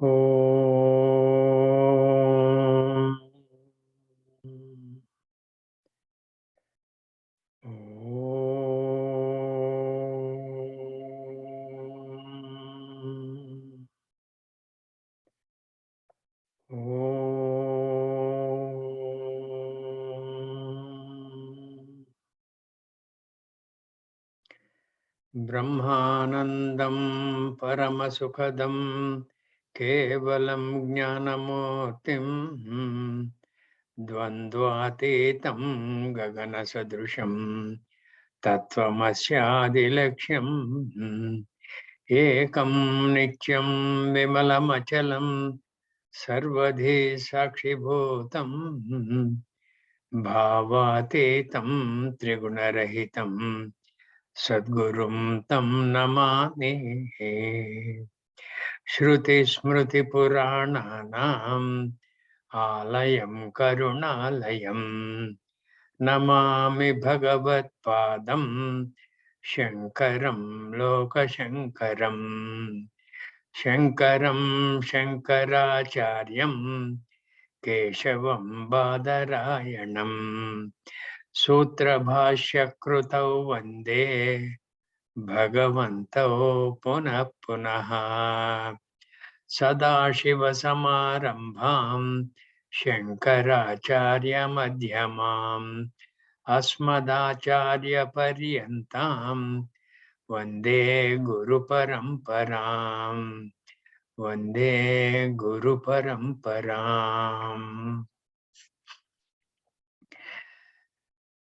Om. ब्रह्मानन्दं परमसुखदं केवलं ज्ञानमूर्तिं द्वन्द्वातीतं गगनसदृशं तत्त्वमस्यादिलक्ष्यम् एकं नित्यं विमलमचलं सर्वधी साक्षिभूतं भावातीतं त्रिगुणरहितं सद्गुरुं तं नमामि। श्रुतिस्मृतिपुराणानाम् आलयं करुणालयं नमामि भगवत्पादं शङ्करं लोकशङ्करं शङ्करं शङ्कराचार्यं केशवं बादरायणं सूत्रभाष्यकृतौ वन्दे भगवन्तौ पुनः पुनः सदाशिवसमारम्भां शङ्कराचार्यमध्यमाम् अस्मदाचार्यपर्यन्तां वन्दे गुरुपरम्पराम् वन्दे गुरुपरम्पराम्।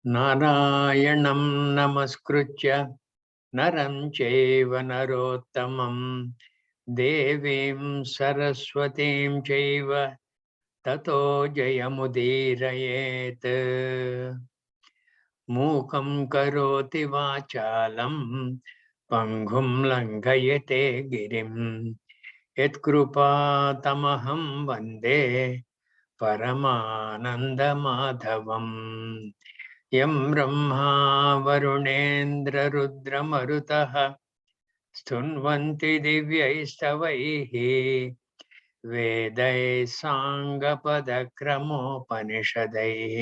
नारायणं नमस्कृत्य नरं चैव नरोत्तमं देवीं सरस्वतीं चैव ततो जयमुदीरयेत्। मूकं करोति वाचालं पङ्गुं लङ्घयते गिरिं यत्कृपातमहं वन्दे परमानन्दमाधवम्। यं ब्रह्मा वरुणेन्द्ररुद्रमरुतः स्तुन्वन्ति दिव्यैस्तवैः वेदैः साङ्गपदक्रमोपनिषदैः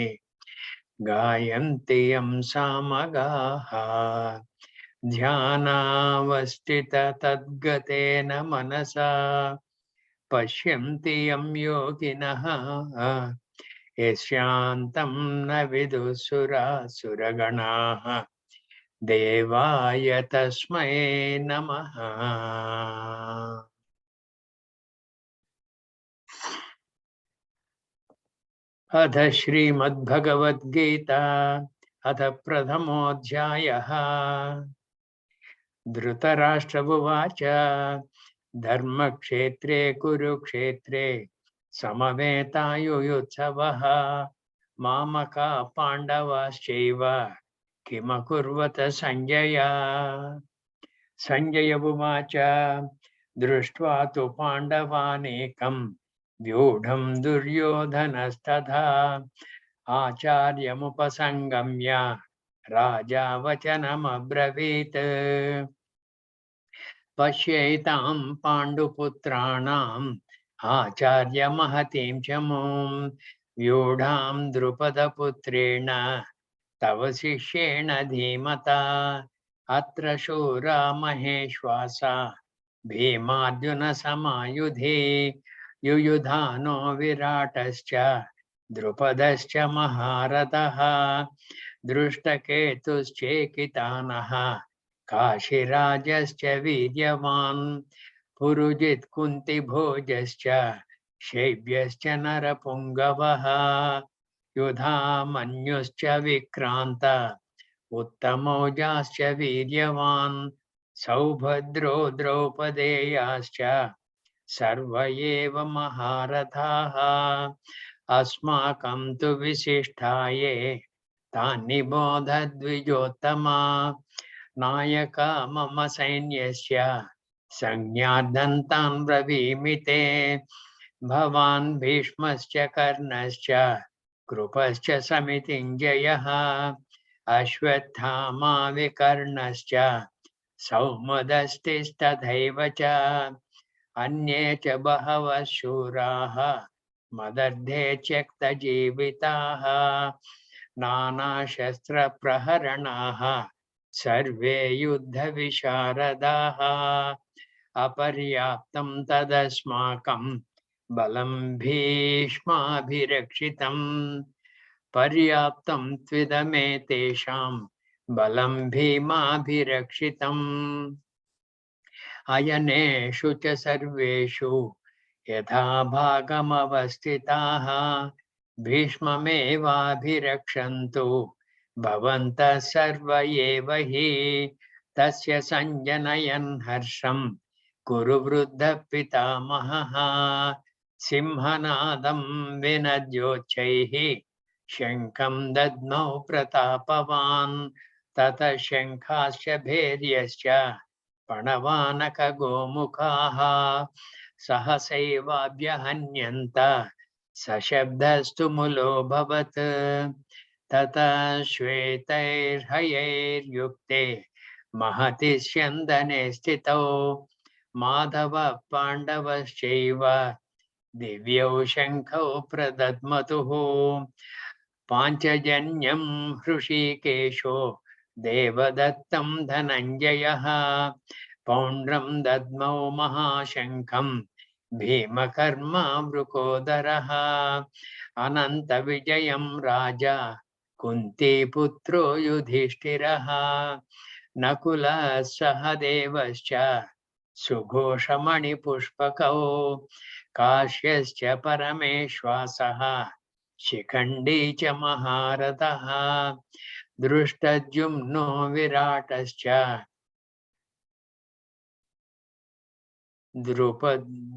गायन्ति यं सामगाः ध्यानावस्थिततद्गतेन मनसा पश्यन्ति यं योगिनः यस्यान्तं न विदुःसुरासुरगणाः देवाय तस्मै नमः। अथ श्रीमद्भगवद्गीता अथ प्रथमोऽध्यायः। धृतराष्ट्र उवाच धर्मक्षेत्रे कुरुक्षेत्रे समवेतायुयुत्सवः मामका पाण्डवाश्चैव किमकुर्वत सञ्जय। सञ्जय उवाच दृष्ट्वा तु पाण्डवानेकं व्यूढं दुर्योधनस्तथा आचार्यमुपसङ्गम्य राजा वचनमब्रवीत् पश्यैतां पाण्डुपुत्राणाम् आचार्यमहतीं च मूं व्यूढां द्रुपदपुत्रेण तव शिष्येण धीमता अत्र शूरा महेश्वासा भीमार्जुनसमायुधे युयुधानो विराटश्च द्रुपदश्च महारथः दृष्टकेतुश्चेकितानः काशीराजश्च वीर्यवान् पुरुजित् कुन्तिभोजश्च शैब्यश्च नरपुङ्गवः युधामन्युश्च विक्रान्त उत्तमौजाश्च वीर्यवान् सौभद्रो द्रौपदेयाश्च सर्व एव महारथाः अस्माकं तु विशिष्टाये तानि बोधद्विजोत्तमा नायका मम सैन्यस्य संज्ञार्दन्तान् ब्रवीमि ते भवान् भीष्मश्च कर्णश्च कृपश्च समितिञ्जयः अश्वत्थामा विकर्णश्च सौमदस्तिस्तथैव च अन्ये च बहवः शूराः मदर्थे त्यक्तजीविताः नानाशस्त्रप्रहरणाः सर्वे युद्धविशारदाः अपर्याप्तं तदस्माकं बलं भीष्माभिरक्षितम् पर्याप्तं त्विदमेतेषां बलं भीमाभिरक्षितम् अयनेषु च सर्वेषु यथा भागमवस्थिताः भीष्ममेवाभिरक्षन्तु भवन्तः सर्व एव हि तस्य सञ्जनयन् हर्षं कुरु वृद्धः पितामहः सिंहनादं विनद्योच्चैः शङ्खं दद्मौ प्रतापवान् ततः शङ्खाश्च भैर्यश्च प्रणवानकगोमुखाः सहसैवाभ्यहन्यन्त सशब्दस्तु मुलोऽभवत् ततः श्वेतैर्हयैर्युक्ते महति स्यन्दने स्थितौ माधवः पाण्डवश्चैव दिव्यौ शङ्खौ प्रदद्मतुः पाञ्चजन्यं हृषीकेशो देवदत्तं धनञ्जयः पौण्ड्रं दद्मौ महाशङ्खं भीमकर्मा वृकोदरः अनन्तविजयं राजा कुन्तीपुत्रो युधिष्ठिरः नकुलः सहदेवश्च सुघोषमणिपुष्पकौ काश्यश्च परमेश्वासः शिखण्डी च महारथः दृष्टद्युम्नो विराटश्च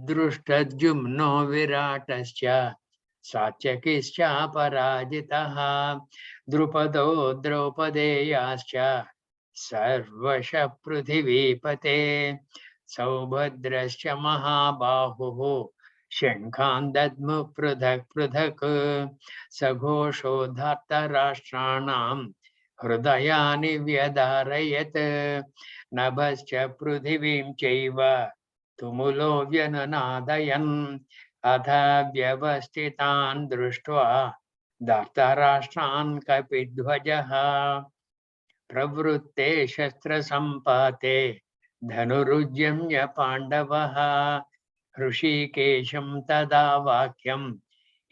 दृष्टद्युम्नो विराटश्च सात्यकिश्चापराजितः द्रुपदो द्रौपदेयाश्च सर्वशः पृथिवीपते सौभद्रश्च महाबाहुः शङ्खान् दद्मुः पृथक् पृथक् सघोषो धार्तराष्ट्राणां हृदयानि व्यधारयत् नभश्च पृथिवीं चैव तुमुलो व्यनुनादयन् अथ व्यवस्थितान् दृष्ट्वा धार्तराष्ट्रान् कपिध्वजः प्रवृत्ते शस्त्रसम्पाते धनुरुद्यम्य पाण्डवः ऋषिकेशं तदा वाक्यम्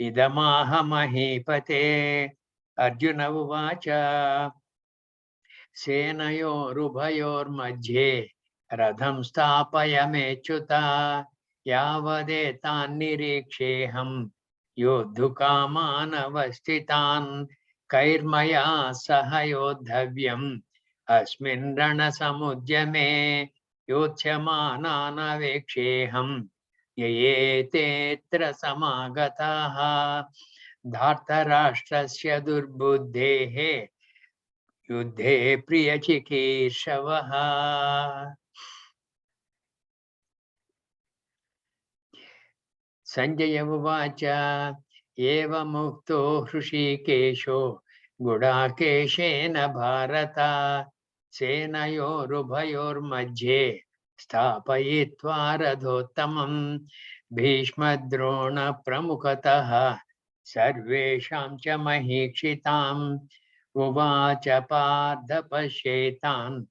इदमाह महीपते अर्जुन उवाच सेनयोरुभयोर्मध्ये रथं स्थापयमेच्युत यावदेतान्निरीक्षेऽहं योद्धुकामानवस्थितान् कैर्मया सह योद्धव्यम् अस्मिन् रणसमुद्यमे योत्स्यमानानवेक्षेऽहं ययेतेऽत्र समागताः धार्तराष्ट्रस्य दुर्बुद्धेः युद्धे प्रियचिकीर्षवः संजय उवाच एवमुक्तो हृषीकेशो गुडाकेशेन भारत सेनयोरुभयोर्मध्ये स्थापयित्वा रथोत्तमं भीष्मद्रोणप्रमुखतः सर्वेषां च महीक्षिताम् उवाच पार्थ पश्येतान्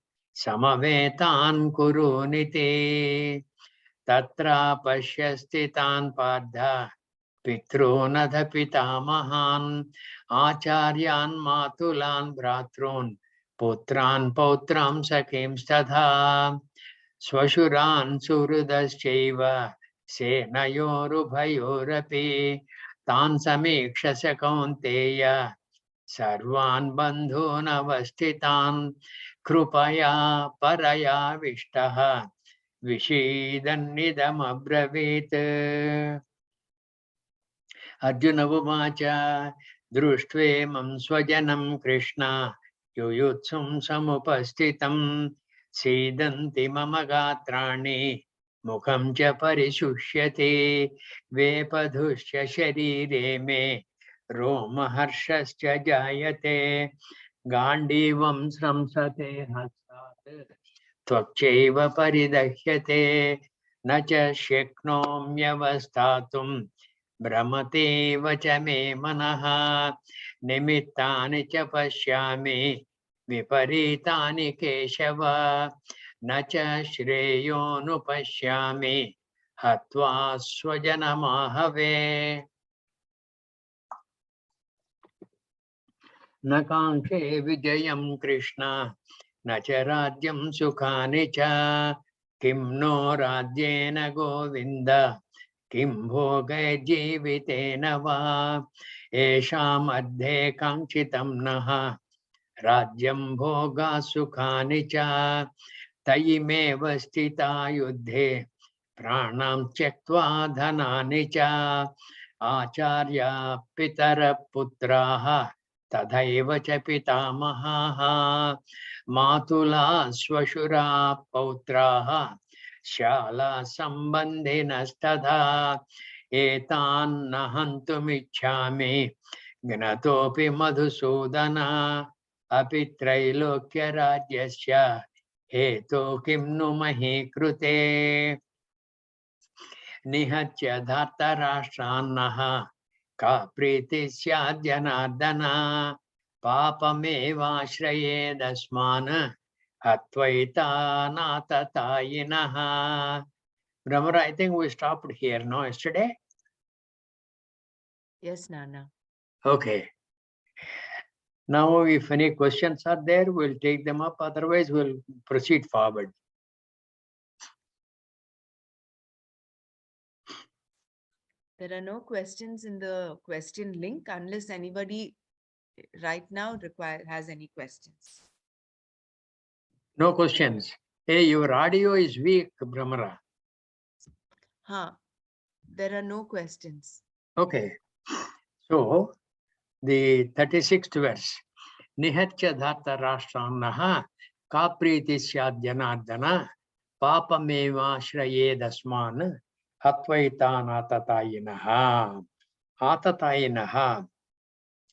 समवेतान् कुरूनिते तत्र पश्य स्थितान् पार्थ पितॄनथ पितामहान् आचार्यान् मातुलान् भ्रातॄन् पुत्रान् पौत्रान् सखींस्तथा स्वशुरान् सुहृदश्चैव सेनयोरुभयोरपि तान् समीक्ष्य स कौन्तेय सर्वान् बन्धून् अवस्थितान् कृपया परयाविष्टः विषीदन्निदमब्रवीत् अर्जुन उवाच दृष्ट्वेमं स्वजनं कृष्ण युयुत्सुं समुपस्थितं सीदन्ति मम गात्राणि मुखं च परिशुष्यते वेपधुश्च शरीरे मे रोमहर्षश्च जायते गाण्डीवं स्रंसते हस्तात् त्वक्चैव परिदह्यते न च शक्नोम्यवस्थातुं भ्रमतेव च मे मनः निमित्तानि च पश्यामि विपरीतानि केशव न च श्रेयोनुपश्यामि हत्वा स्वजनमाहवे न काङ्क्षे विजयं कृष्ण न च राज्यं सुखानि च किं नो राज्येन गोविन्द किं भोगैर्जीवितेन वा येषाम् अर्धे काङ्क्षितं नः राज्यं भोगा सुखानि च तयिमेव स्थिता युद्धे प्राणां त्यक्त्वा धनानि च आचार्या पितरः पुत्राः तथैव च पितामहाः मातुला श्वशुरा पौत्राः शाला सम्बन्धिनस्तथा एतान्न हन्तुमिच्छामि ज्ञातोऽपि मधुसूदन अपि त्रैलोक्यराज्यस्य हेतो किं नु मही कृते निहत्य धार्तराष्ट्रान्नः का प्रीतिः स्यात् Janardan पापमेवाश्रयेदस्मान् हत्वैतानाततायिनः. Brahmara, I think we stopped here, no, yesterday? Yes, Nana. Okay. Now, if any questions are there, we'll take them up. Otherwise, we'll proceed forward. There are no questions in the question link unless anybody right now has any questions. No questions. Hey, your audio is weak, Brahmara. There are no questions. Okay. So, the 36th verse. Nihatya dharta rashtranaha kapriti syad janardana papameva shrayedasman hatvaitan atatayinaha. Atatayinaha,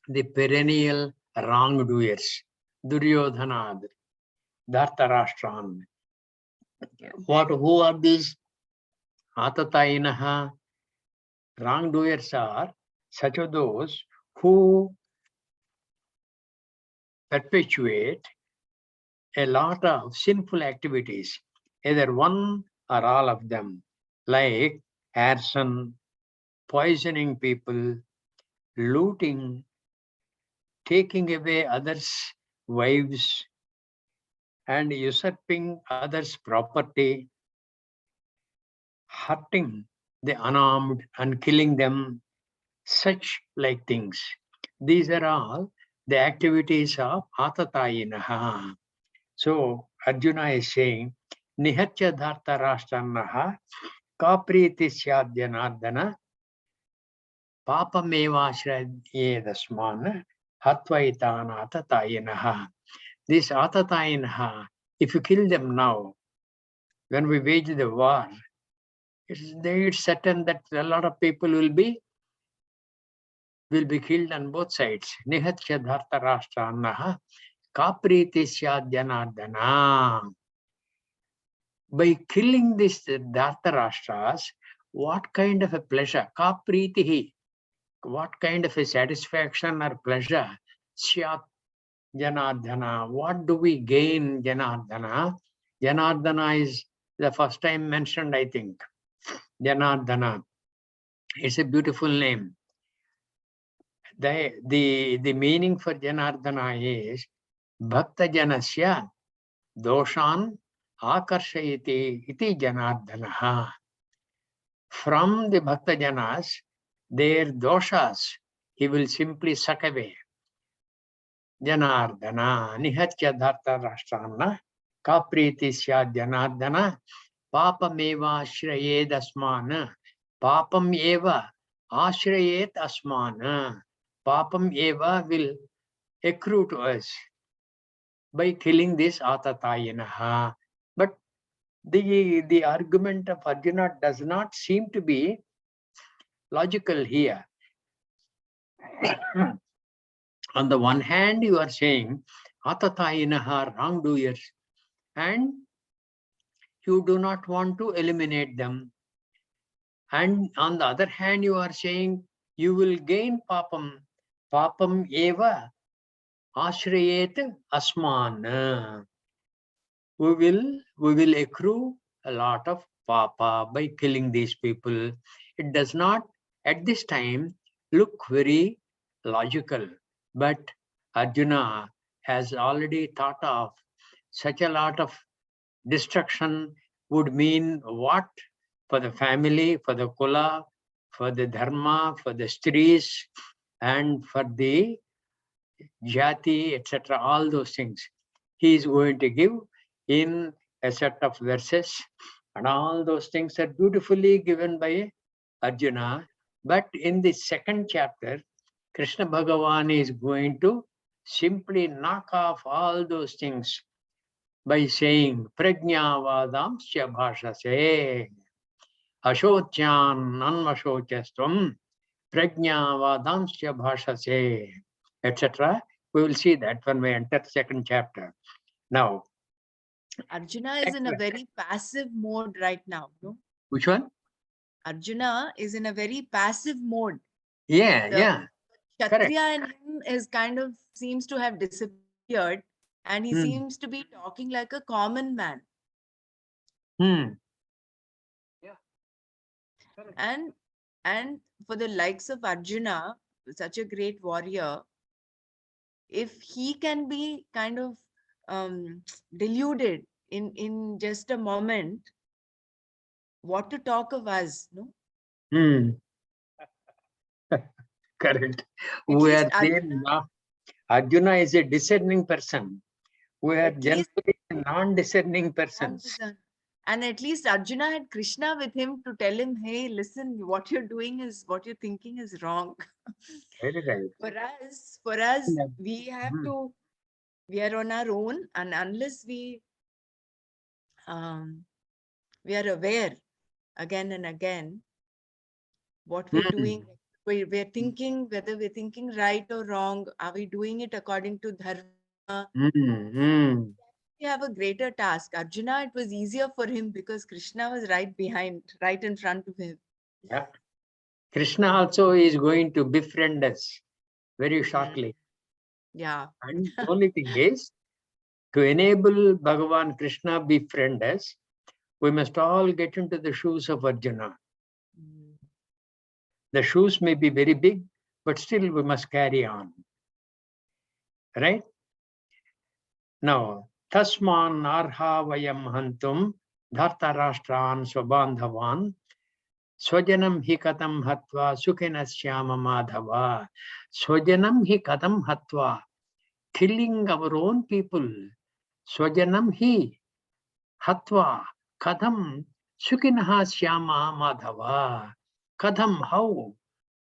the perennial wrongdoers. Duryodhana, Dhartarashtran. Who are these Atatayinaha? Wrongdoers are such of those who perpetuate a lot of sinful activities, either one or all of them, like arson, poisoning people, looting, taking away others' wives, and usurping others' property, hurting the unarmed and killing them, such like things. These are all the activities of Atatayinaha. So Arjuna is saying, Nihatya dharta rashtranaha kapriti syadyanardana papamevashrayedasman hatvaitana atatayinaha. These atatayinaha, if you kill them now, when we wage the war, it's certain that a lot of people will be killed on both sides. Nihatya dharta rashtranaha kapriti syadyanardana. By killing these Dhartarashtras, what kind of a pleasure? Kapritihi. What kind of a satisfaction or pleasure? Syat Janardhana. What do we gain, Janardhana? Janardhana is the first time mentioned, I think. Janardhana. It's a beautiful name. The meaning for Janardhana is Bhakta Janasya Doshan Akarshayati iti Janardhanaha. From the Bhakta Janas, their doshas, he will simply suck away. Janardana, Nihatya Dharta Rashtrana, Kapriti Syad Janardana, Papam eva Ashrayed Asmana, Papam eva Ashrayed Asmana, Papam eva will accrue to us by killing this Atatayinaha. But the argument of Arjuna does not seem to be logical here. On the one hand, you are saying Atatayinaha, wrongdoers, and you do not want to eliminate them. And on the other hand, you are saying you will gain papam. Papam eva ashrayet asman. We will accrue a lot of papa by killing these people. It does not at this time look very logical, but Arjuna has already thought of such a lot of destruction would mean what for the family, for the kula, for the dharma, for the stris, and for the jati, etc. All those things he is going to give in a set of verses, and all those things are beautifully given by Arjuna. But in the second chapter, Krishna Bhagavan is going to simply knock off all those things by saying Prajnavadamsya bhashase Ashocyan Anmashochastvam Prajnavadamsya bhashase, etc. We will see that when we enter the second chapter. Now, Arjuna is in a very passive mode right now, no? which one? Arjuna is in a very passive mode. Yeah, The yeah. Correct. Kshatriya in him is kind of seems to have disappeared, and he Hmm. seems to be talking like a common man. Hmm. Yeah. Correct. And for the likes of Arjuna, such a great warrior, if he can be kind of deluded in just a moment, what to talk of us, no? Hmm. Correct. At We least are there Arjuna, now. Arjuna is a discerning person. We are at least generally non-discerning persons. and at least Arjuna had Krishna with him to tell him, hey, listen, what you're doing is what you're thinking is wrong. Very right. For us, we have Hmm. to, we are on our own, and unless we are aware again and again what we're Hmm. doing, we're thinking, whether we're thinking right or wrong, are we doing it according to dharma? Hmm. Hmm. We have a greater task. Arjuna, it was easier for him because Krishna was right behind, right in front of him. Yeah. Krishna also is going to befriend us very Mm. shortly. Yeah. And the only thing is, to enable Bhagavan Krishna befriend us, we must all get into the shoes of Arjuna. Mm. The shoes may be very big, but still we must carry on. Right? Now, Tasman Arha Vayam Hantum Dhartarashtran Swabandhavan Swajanam hi katam hatva sukhenasyama madhava. Swajanam hi katam hatva. Killing our own people. Swajanam hi hatva kadam sukhinah syama madhava. Kadam how?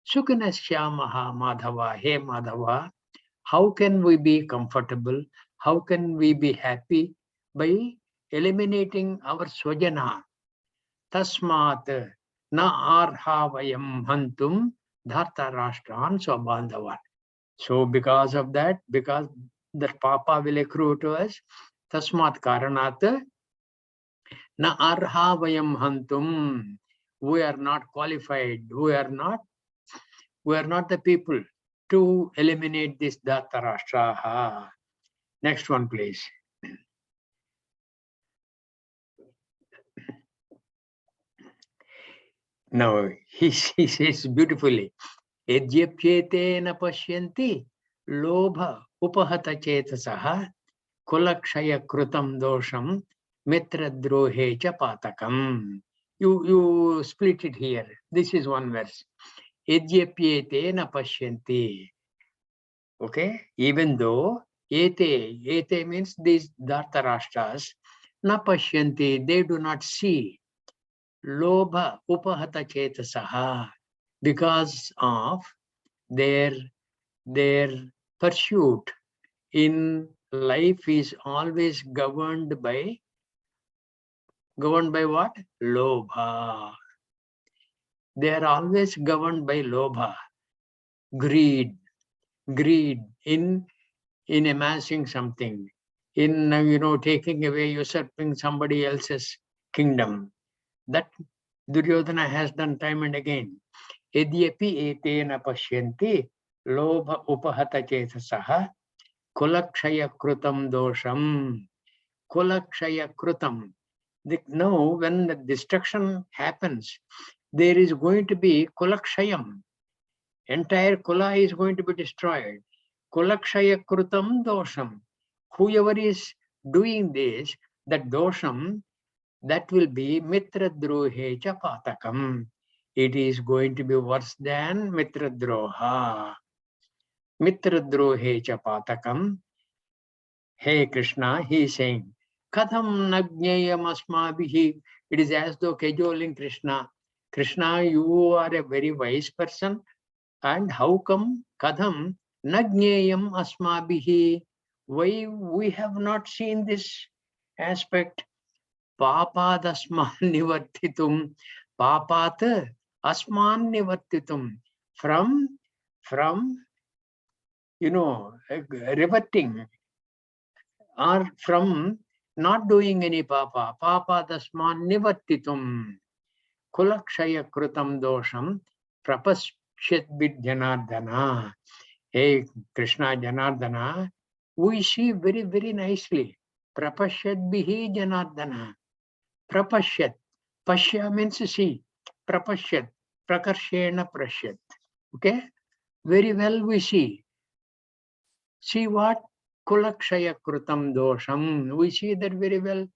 Sukhinah syamaha madhava. Hey Madhava, how can we be comfortable? How can we be happy? By eliminating our swajana. Tasmat na arha vayam hantum dhartarashtran swabandhavan. So because of that, because that papa will accrue to us, tasmat karanat na arha vayam hantum. We are not qualified. We are not the people to eliminate this dhartarashtraha. Next one, please. Now, he says beautifully, Yajyapyetena pashyanti lobha upahata chetasaha kulakshaya krutam dosham mitra drohe cha patakam. You split it here. This is one verse. Yajyapyetena pashyanti. Okay? Even though ete means these dhartarashtas, na pashyanti, they do not see. Lobha upahata chetasaha, because of their pursuit in life is always governed by what? Lobha. They are always governed by lobha, greed in amassing something, in taking away, usurping somebody else's kingdom. That Duryodhana has done time and again. Edyapi etena pashyanti lobha upahata chetasaha kulakshaya krutam dosham. Kulakshaya krutam. Now, when the destruction happens, there is going to be kulakshayam. Entire kula is going to be destroyed. Kulakshaya krutam dosham. Whoever is doing this, that dosham, that will be mitra drohe cha patakam. It is going to be worse than mitra droha. Mitra drohe cha patakam. Hey Krishna, he is saying, Katham nagneyam asmabihi. It is as though cajoling Krishna. Krishna, you are a very wise person. And how come Katham nagneyam asmabihi? Why we have not seen this aspect? Papat asman nivartitum. Papat asman nivartitum. From reverting, or from not doing any papa. Papa dasman nivartitum. Kulakshaya krutam dosham prapasyat vidyanardana. Hey Krishna Janardana, we see very, very nicely. Prapasyat bihi Janardana. Prapasyat. Pashya means see. Prapasyat. Prakarshena prasyat. Okay? Very well we see. See what? Kulakshaya krutam dosham. We see that very well.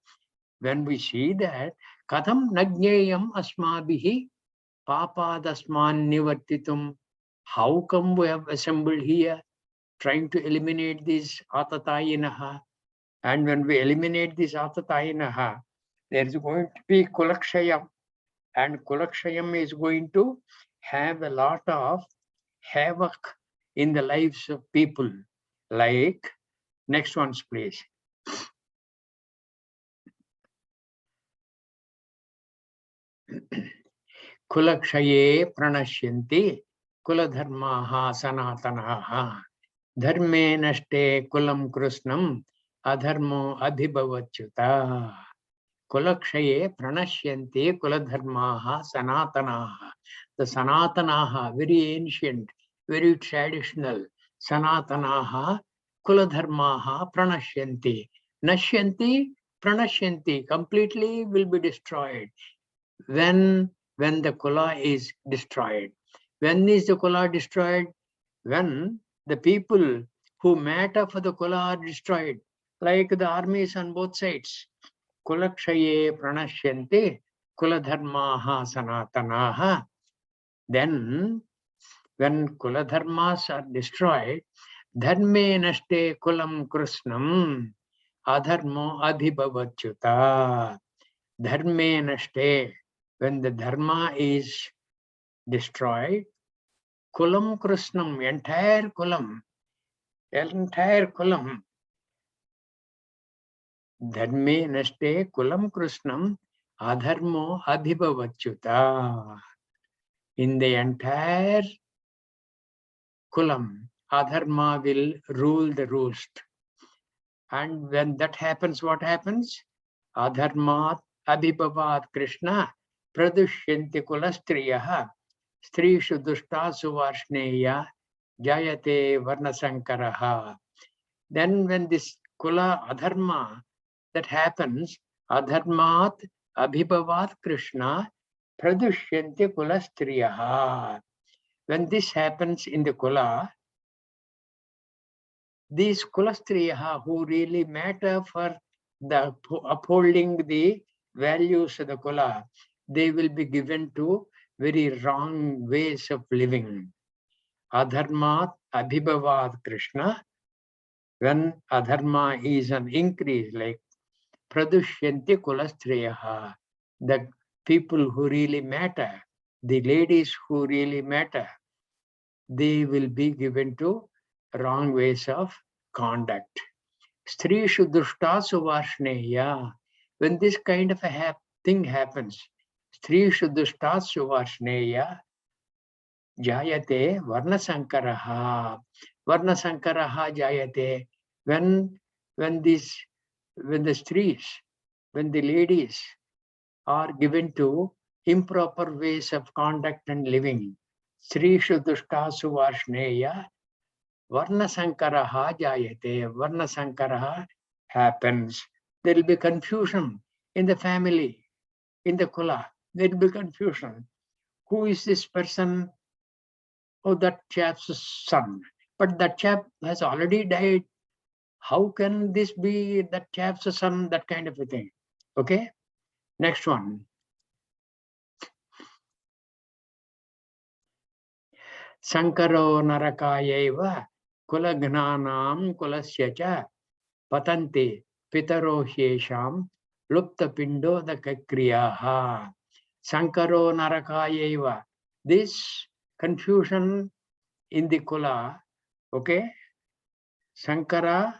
When we see that, katham nagneyam asmabihi papadasman nivartitum. How come we have assembled here, trying to eliminate this atatayinaha? And when we eliminate this atatayinaha, there is going to be kulakshayam. And kulakshayam is going to have a lot of havoc in the lives of people. Like, next one's please. Kulakshaye pranashyanti kuladharmaha sanatanaha dharme nashte kulam krusnam adharmo adhibhavachyuta. Kulakshaye pranashyanti kuladharmaha sanatanaha. The sanatanaha, very ancient, very traditional. Sanatanaha kuladharmaha pranashyanti. Nashyanti pranashyanti, completely will be destroyed. When the kula is destroyed. When is the kula destroyed? When the people who matter for the kula are destroyed, like the armies on both sides. Kulakshaye pranashyanti kuladharmaha sanatanaha. Then, when kuladharmas are destroyed, dharme nashte kulam krusnam adharmo adhibhavachyuta. Dharme nashte. When the dharma is destroyed, kulam krusnam, entire kulam, dharme nashte kulam krusnam adharmo adhibhavachyuta. In the entire kulam, adharma will rule the roost. And when that happens, what happens? Adharmat adhibhavat Krishna pradushyanti kulastriyaha strishu dushtasu varshneya jayate varnasankaraha. Then when this kula adharma that happens, adharmat abhibhavat Krishna pradushyanti kulastriyaha. When this happens in the kula, these kulastriyaha who really matter for the upholding the values of the kula, they will be given to very wrong ways of living. Adharmat abhibhavat Krishna. When adharma is an increase, like pradushyanti kulastriyaha, the people who really matter, the ladies who really matter, they will be given to wrong ways of conduct. Strishu dushtasu varshneya. When this kind of a thing happens, Strishu dushtasu varshneya jayate varnasankaraha. Varnasankaraha jayate. When the ladies, are given to improper ways of conduct and living. Sri Dushtasu Varshneya Varna Sankaraha Jayate. Varna Sankaraha happens. There will be confusion in the family, in the kula. There will be confusion. Who is this person? Oh, that chap's son. But that chap has already died. How can this be that chap's son? That kind of a thing. Okay. Next one. Sankaro narakayeva kulagnanam kulasya cha patanti pitaro hyesham lupta pindo dakakriyaha. Sankaro narakayeva. This confusion in the kula, okay? Sankara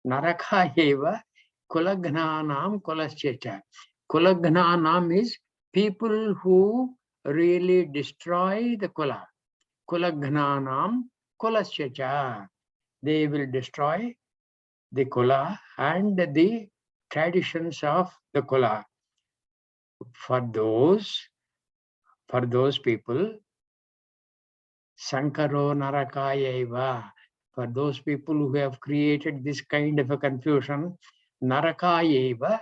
narakayeva kulagnanam kulasya cha. Kulagnanam is people who really destroy the kula. Kulagnanam kulasya. They will destroy the kula and the traditions of the kula. For those people, Sankaro Narakayeva, for those people who have created this kind of a confusion, Narakayeva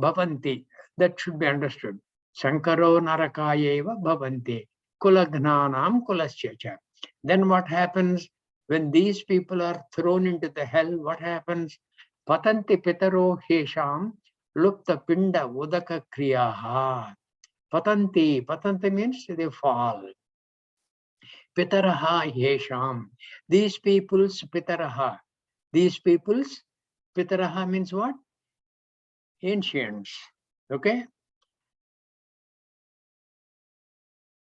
Bhavanti. That should be understood. Sankaro Narakayeva Bhavanti. Kulagnanam kulasya. Then what happens when these people are thrown into the hell? What happens? Patanti pitaro hesham lupta pinda udaka kriyaha. Patanti means they fall. Pitaraha hesham. These people's pitaraha. Pitaraha means what? Ancients. Okay?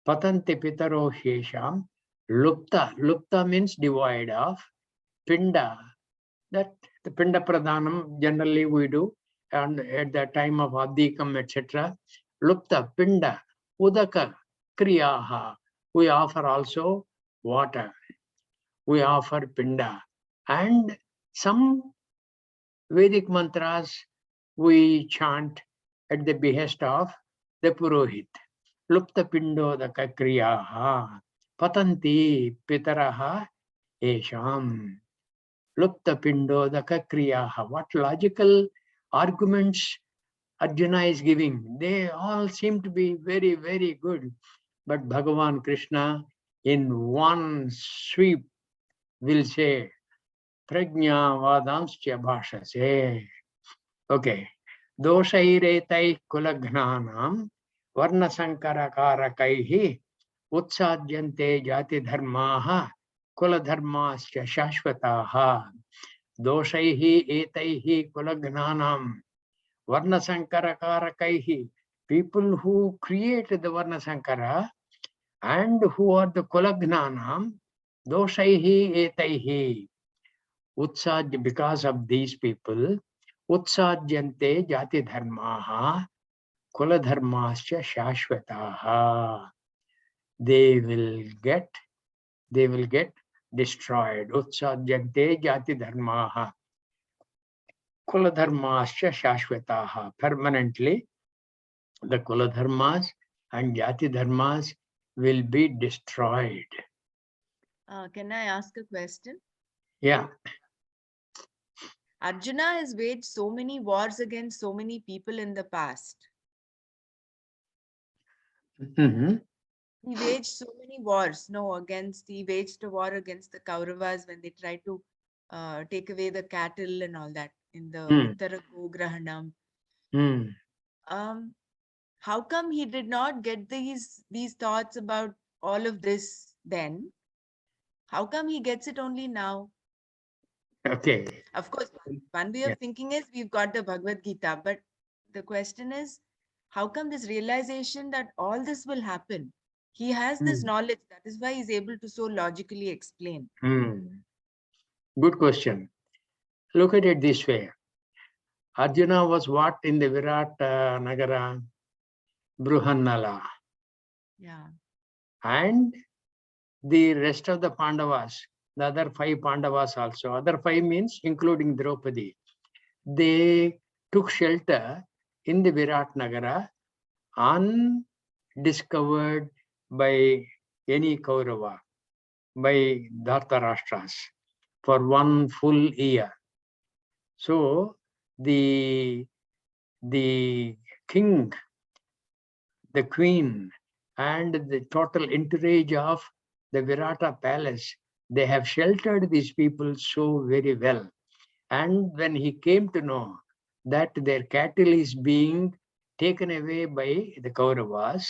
Patanti pitaro hesham. Lupta means devoid of. Pinda. That the pinda pradhanam generally we do, and at the time of adhikam, etc. Lupta, pinda, udaka, kriyaha. We offer also water. We offer pinda. And some Vedic mantras we chant at the behest of the Purohit. Lupta pindodaka kriyaha. Patanti pitaraha esham. Lupta pindodaka kriyaha. What logical arguments Arjuna is giving? They all seem to be very, very good. But Bhagavan Krishna in one sweep will say, Prajna Vadamscha Bhashase. Okay. Doshairetai kulagnanam varna sankarakaihi utsadyante jati dharmaha kula dharmascha shashvataha. Doshaihi etaihi kulagnanam varna sankarakaihi. People who created the varna sankara and who are the kulagnanam, doshaihi etaihi. Utsad, because of these people, utsadyante jati dharmaha kula dharmascha shashvataha. They will get destroyed. Utsadyante jati dharmaha kula dharmascha shashvataha. Permanently, the kula dharmas and jati dharmas will be destroyed. Can I ask a question? Yeah. Arjuna has waged so many wars against so many people in the past. Mm-hmm. He waged so many wars. He waged a war against the Kauravas when they tried to take away the cattle and all that in the Uttara Gograhanam. How come he did not get these thoughts about all of this then? How come he gets it only now? Okay. Of course, one way of thinking is we've got the Bhagavad Gita, but the question is, how come this realization that all this will happen? He has this knowledge. That is why he's able to so logically explain. Good question. Look at it this way. Arjuna was what in the Virat Nagara? Bruhannala. Yeah. And the rest of the Pandavas, the other 5 Pandavas also, other 5 means including Draupadi, they took shelter in the Virat Nagara, undiscovered by any Kaurava, by Dhartarashtras, for 1 full year. So the king, the queen, and the total entourage of the Virata palace, they have sheltered these people so very well. And when he came to know that their cattle is being taken away by the Kauravas,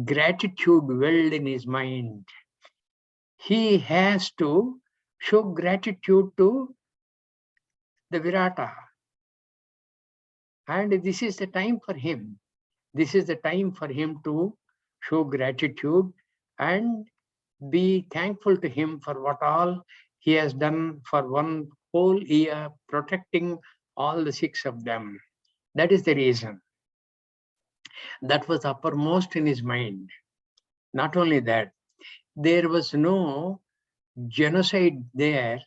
gratitude welled in his mind. He has to show gratitude to the Virata. And this is the time for him. This is the time for him to show gratitude and be thankful to him for what all he has done for 1 whole year, protecting all the 6 of them. That is the reason. That was uppermost in his mind. Not only that, there was no genocide there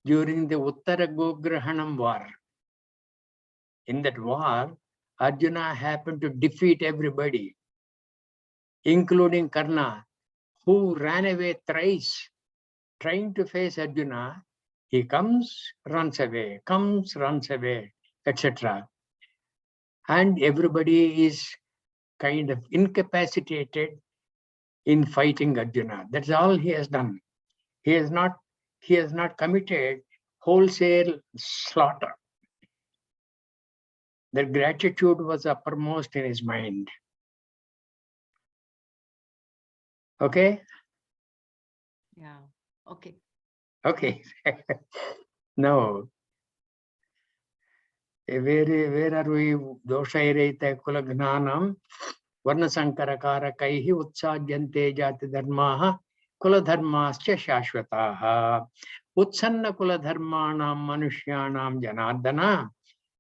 during the Uttara Gograhanam war. In that war, Arjuna happened to defeat everybody, including Karna, who ran away thrice, trying to face Arjuna. He comes, runs away, etc. And everybody is kind of incapacitated in fighting Arjuna. That's all he has done. He has not committed wholesale slaughter. The gratitude was uppermost in his mind. Okay? Yeah. Okay. Okay. Now, where are we? Doshaireta kulagnanam varnasankarakaihi utsadyante jati dharmaha kuladharmascha shashvataha utsanna kuladharmanam manushyanam janardana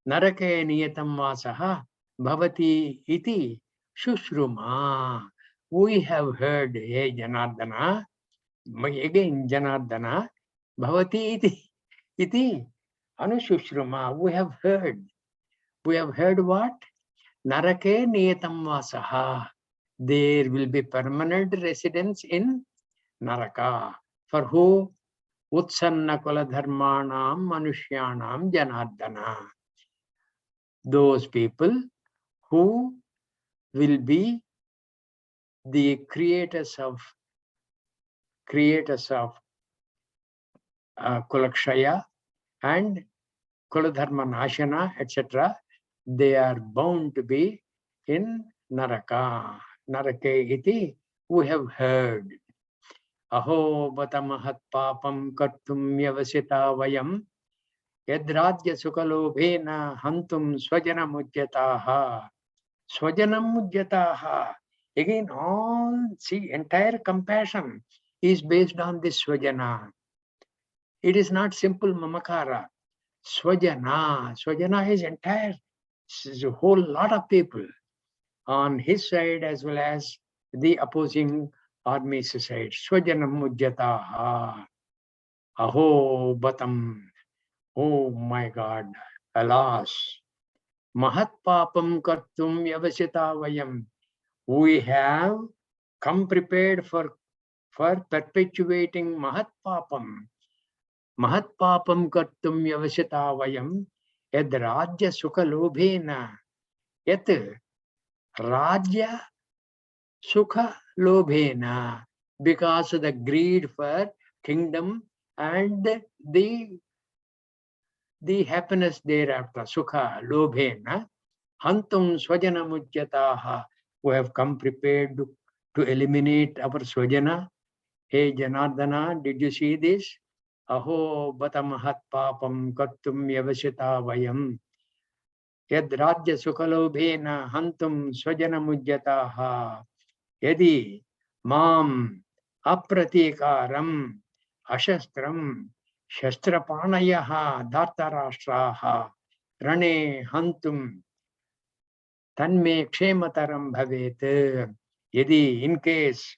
narake niyatam vasaha bhavati iti shushruma. We have heard, hey Janardana, again Janardana, bhavati iti anushruma. We have heard. We have heard what? Narake niyatam vasaha. There will be permanent residence in Naraka. For who? Utsanna kula dharmanam manushyanam janardana. Those people who will be the creators of Kulakshaya and Kuladharma Nashana, etc. They are bound to be in Naraka. Narake iti, we have heard. Aho batamahat papam kartum yavasita vayam yadradya sukalobhena hantum swajanam ujyataha. Swajanam ujyataha. Again, entire compassion is based on this swajana. It is not simple mamakara. Swajana. Swajana is entire, is a whole lot of people on his side as well as the opposing army's side. Swajanam ujyataha. Aho batam. Oh my God. Alas. Mahat papam kartum yavasita vayam. We have come prepared for perpetuating Mahat Papam. Mahat Papam kartum yavasita vayam yad Rajya Sukha Lobhena. Yat Rajya Sukha Lobhena. Because of the greed for kingdom and the happiness thereafter. Sukha Lobhena. Hantum Swajana Mujyataha. We have come prepared to eliminate our Swajana. Hey Janardana, did you see this? Aho batamahat papam kartum yavasita vayam. Yad rajya sukalobhena hantum Swajana Mujyataha. Yadi mam apratikaram ashastram shastrapanayaha dhartarashtraha rane hantum tanme kshemataram bhavet. Yadi, in case,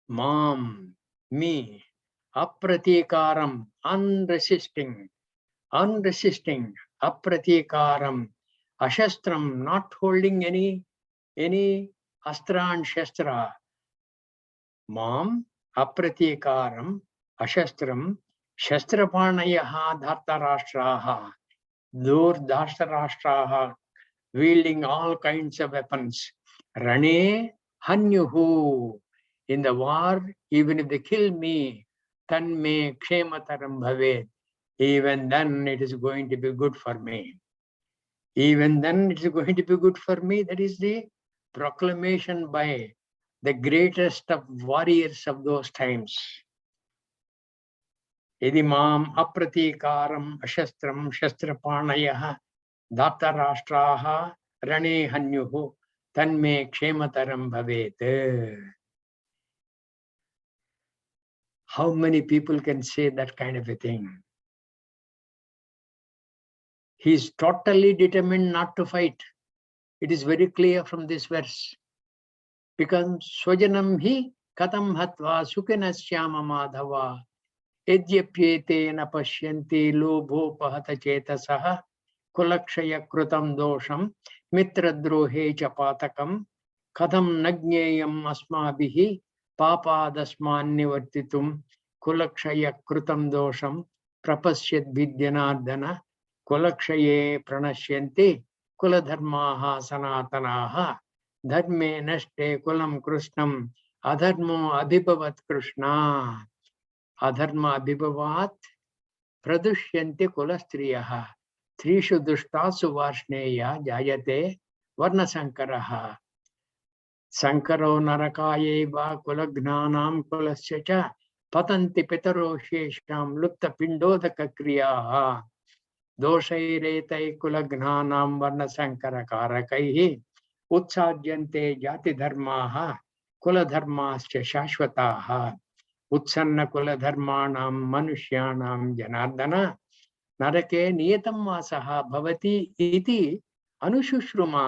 Mom, me, apratikaram, unresisting, apratikaram, ashastram, not holding any astra and shastra. Mam apratikaram ashastram shastrapanayaha dhartarashtraha. Those dhartarashtraha wielding all kinds of weapons. Rane hanyuhu. In the war, even if they kill me, tan me kshemataram bhavet. Even then it is going to be good for me. Even then it is going to be good for me. That is the proclamation by the greatest of warriors of those times. Idimam apratikaram ashastram shastrapanayah dhartarashtraha rane hanyuhu tanme kshemataram bhavet. How many people can say that kind of a thing? He is totally determined not to fight. It is very clear from this verse. Because swajanam hi katam hatva sukhinasyama madhava edyapyete na pashyanti lobho pahata chetasaha kulakshaya krutam dosham mitradrohe chapatakam kadam nagneyam asmabhihi papadasman nivartitum kulakshaya krutam dosham prapasyad vidyanardana kulakshaye pranashyanti kuladharmaha sanatanaha dharme nashte kulam krishnam adharmo abhibavat krishna adharma abhibavat pradushyanti kulastriyaha trishu dushtasu varshneya jayate varnasankaraha sankaro narakayeva kulagnanam kulasya cha patanti pitaro shesham lupta pindodaka kriyaha doshairetai kulagnanam varnasankarakarakai उत्साज्यन्ते जाति धर्माः कुल धर्माश्च शाश्वताः उत्सन्न कुल धर्माणां मनुष्याणां जनार्दन नरके नियतं वासः भवति इति अनुशुश्रुमा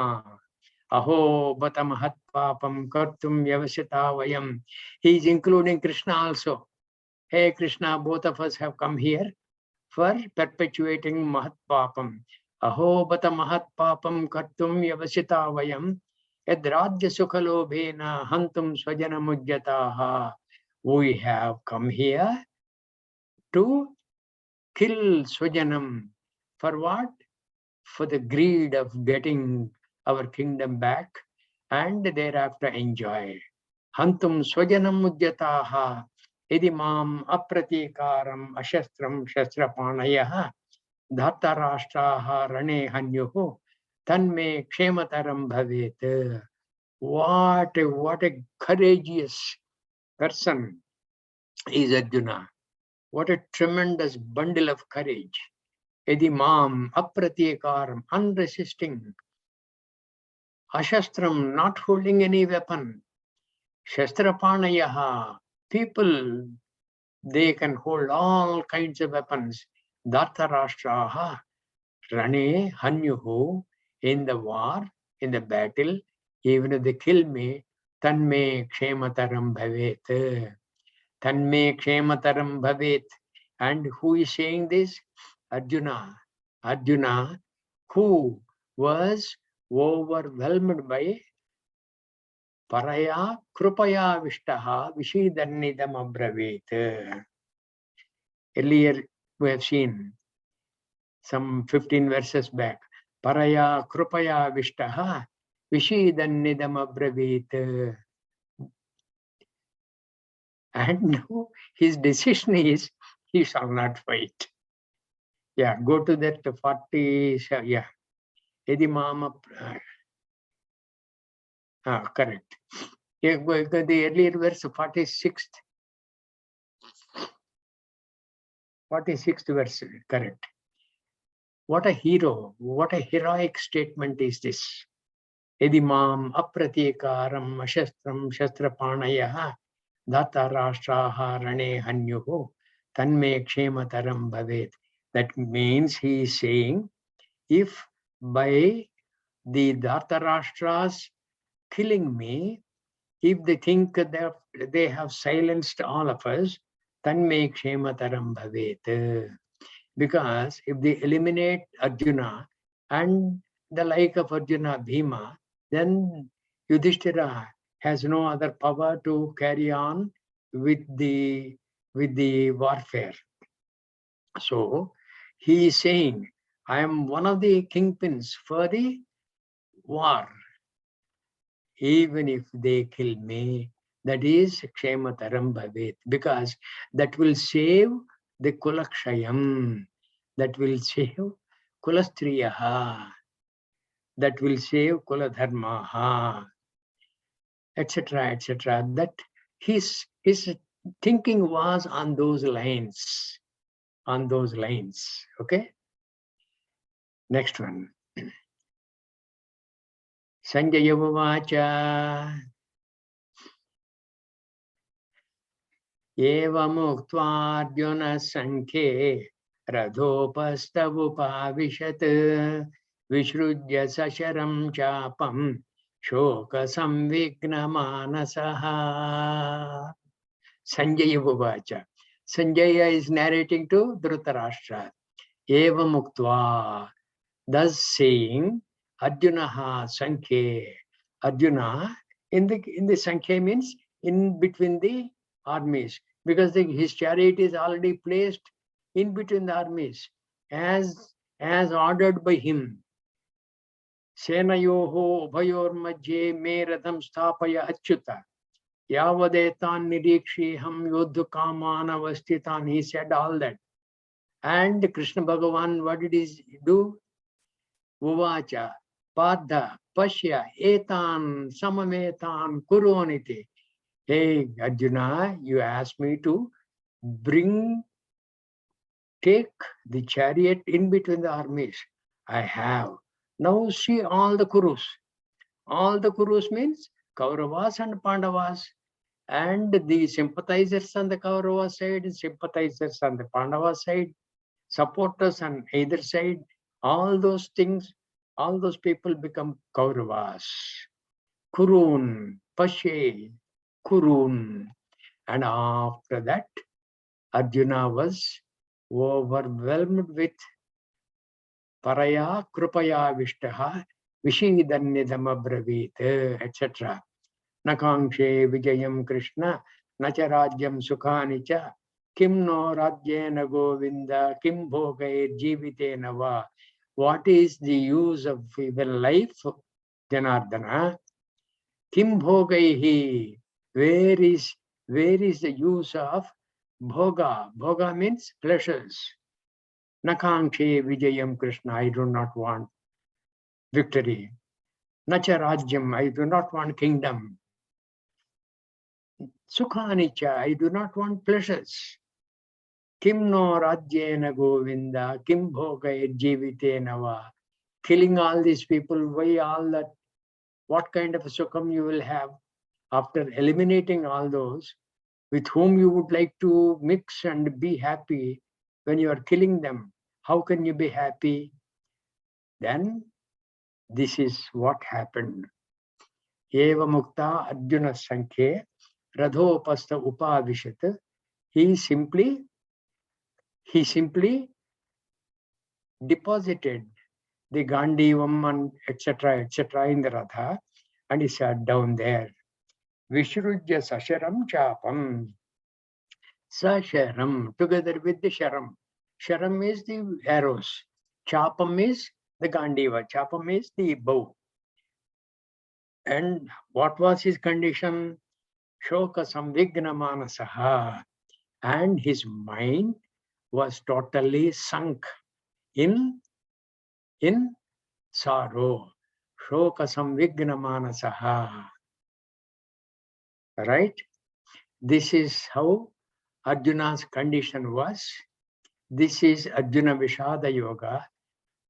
अहो बत महत् पापं कर्तुं व्यवसिता वयं. He is including Krishna also. Hey Krishna, both of us have come here for perpetuating mahat papam. Aho bata mahat papam kartum yavasita vayam yadrajya sukhalobhena hantum swajanamujyataha. We have come here to kill swajanam. For what? For the greed of getting our kingdom back and thereafter enjoy. Hantum swajanamujyataha idimam apratikaram ashastram shastrapanayah dhartarashtraha rane hanyuhu tanme kshemataram bhavet. What a courageous person is Arjuna. What a tremendous bundle of courage. Edimam apratikaram, unresisting. Ashastram, not holding any weapon. Shastrapanayaha, people, they can hold all kinds of weapons. Dhartarashtraha, Rane Hanyuhu, in the war, in the battle, even if they kill me, Tanme Kshemataram Bhavet. Tanme Kshemataram Bhavet. And who is saying this? Arjuna. Arjuna, who was overwhelmed by Paraya Krupaya Vishtaha Vishidannidam Abravit. Earlier we have seen some 15 verses back. Paraya Krupaya Vishtaha Vishidannidam Abravit. And now his decision is he shall not fight. Yeah, go to that 40. Yeah. Edimama. Correct. Yeah, the earlier verse 46th. 46th verse, correct. What a hero, what a heroic statement is this. Edimam apratikaram ashastram shastrapanayah dhartarashtraha rane hanyuhu tanme kshemataram bhavet. That means he is saying, if by the Dhartarashtras killing me, if they think that they have silenced all of us, tanme kshemataram bhavet. Because if they eliminate Arjuna and the like of Arjuna, Bhima, then Yudhishthira has no other power to carry on with the warfare. So he is saying, I am one of the kingpins for the war. Even if they kill me, that is Kshemataram Bhavet, because that will save the Kulakshayam, that will save Kulastriyaha, that will save Kuladharmaha, etc., etc. That his thinking was on those lines, okay? Next one. Sanjaya Uvacha Evamuktvārjuna Sankhe Radhopastavupavishat Vishrudya Sasharam Chapam Shoka Samvigna Manasaha. Sanjaya Uvacha. Sanjaya is narrating to Dhritarashtra. Evamuktva, thus saying, Arjunaha Sankhe. Arjuna in the Sankhe means in between the armies, because his chariot is already placed in between the armies as ordered by him. Senayoho ubhayor madhye me ratham sthapaya achyuta yavadetan nirikshiham yodhu kaman avastitan. He said all that. And Krishna Bhagavan, what did he do? Uvacha Padha Pashya Etan Samametan Kuroniti. Hey Arjuna, you asked me to take the chariot in between the armies. I have. Now see all the Kurus. All the Kurus means Kauravas and Pandavas. And the sympathizers on the Kaurava side, sympathizers on the Pandava side, supporters on either side, all those things, all those people become Kauravas. Kurun, Pashe, Kurun. And after that, Arjuna was overwhelmed with Paraya, Krupaya, Vishtaha, Vishidannidam Abravit, etc. Nakangshe Vijayam Krishna, Nacharajyam Sukhanicha, Kim no Rajyena Govinda, Kim Bhogair Jivitena va. What is the use of even life, Janardana? Kim Bhogaihi. Where is the use of Bhoga? Bhoga means pleasures. Nakangshe Vijayam Krishna. I do not want victory. Nacharajyam. I do not want kingdom. Sukhanicha, I do not want pleasures. Kim no rajyena govinda, kim bhogai jivitena va. Killing all these people, why all that? What kind of a sukham you will have after eliminating all those with whom you would like to mix and be happy when you are killing them? How can you be happy? Then this is what happened. Eva mukta Arjuna Sankhe Radhopasta Upavishat. He simply deposited the Gandivam and etc. in the Radha, and he sat down there. Vishrujya Sasharam Chapam. Sasharam, together with the Sharam. Sharam is the arrows. Chapam is the Gandiva. Chapam is the bow. And what was his condition? Shoka Samvigna Manasaha. And his mind was totally sunk in sorrow. Shoka Samvigna Manasaha. Right? This is how Arjuna's condition was. This is Arjuna Vishada Yoga.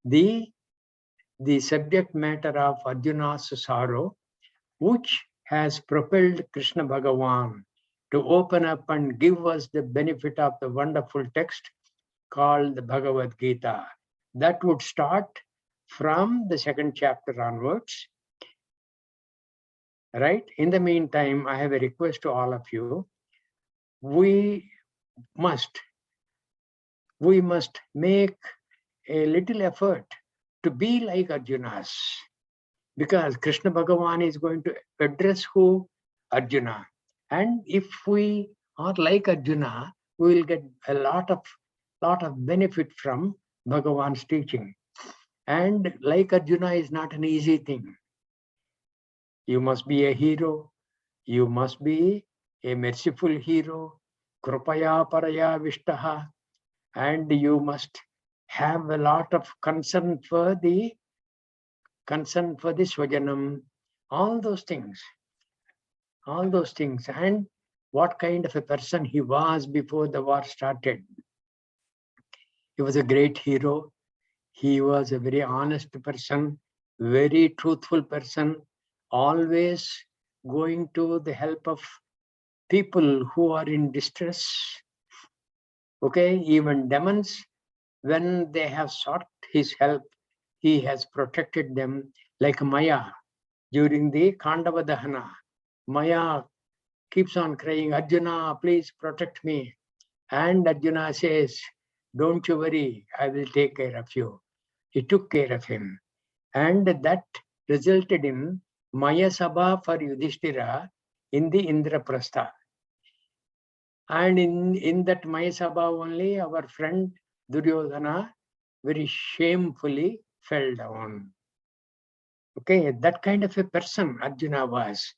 The subject matter of Arjuna's sorrow, which has propelled Krishna Bhagavan to open up and give us the benefit of the wonderful text called the Bhagavad Gita. That would start from the 2nd chapter onwards. Right? In the meantime, I have a request to all of you. We must make a little effort to be like Arjuna's. Because Krishna Bhagavan is going to address who? Arjuna. And if we are like Arjuna, we will get a lot of benefit from Bhagavan's teaching. And like Arjuna is not an easy thing. You must be a hero. You must be a merciful hero. Krupaya paraya vishtaha. And you must have a lot of concern for the Swajanam, all those things. And what kind of a person he was before the war started. He was a great hero. He was a very honest person, very truthful person, always going to the help of people who are in distress. Okay, even demons, when they have sought his help, he has protected them, like Maya during the Khandava Dahana. Maya keeps on crying, Arjuna, please protect me. And Arjuna says, don't you worry, I will take care of you. He took care of him. And that resulted in Maya Sabha for Yudhishthira in the Indraprastha. And in that Maya Sabha only, our friend Duryodhana very shamefully fell down. Okay, that kind of a person Arjuna was.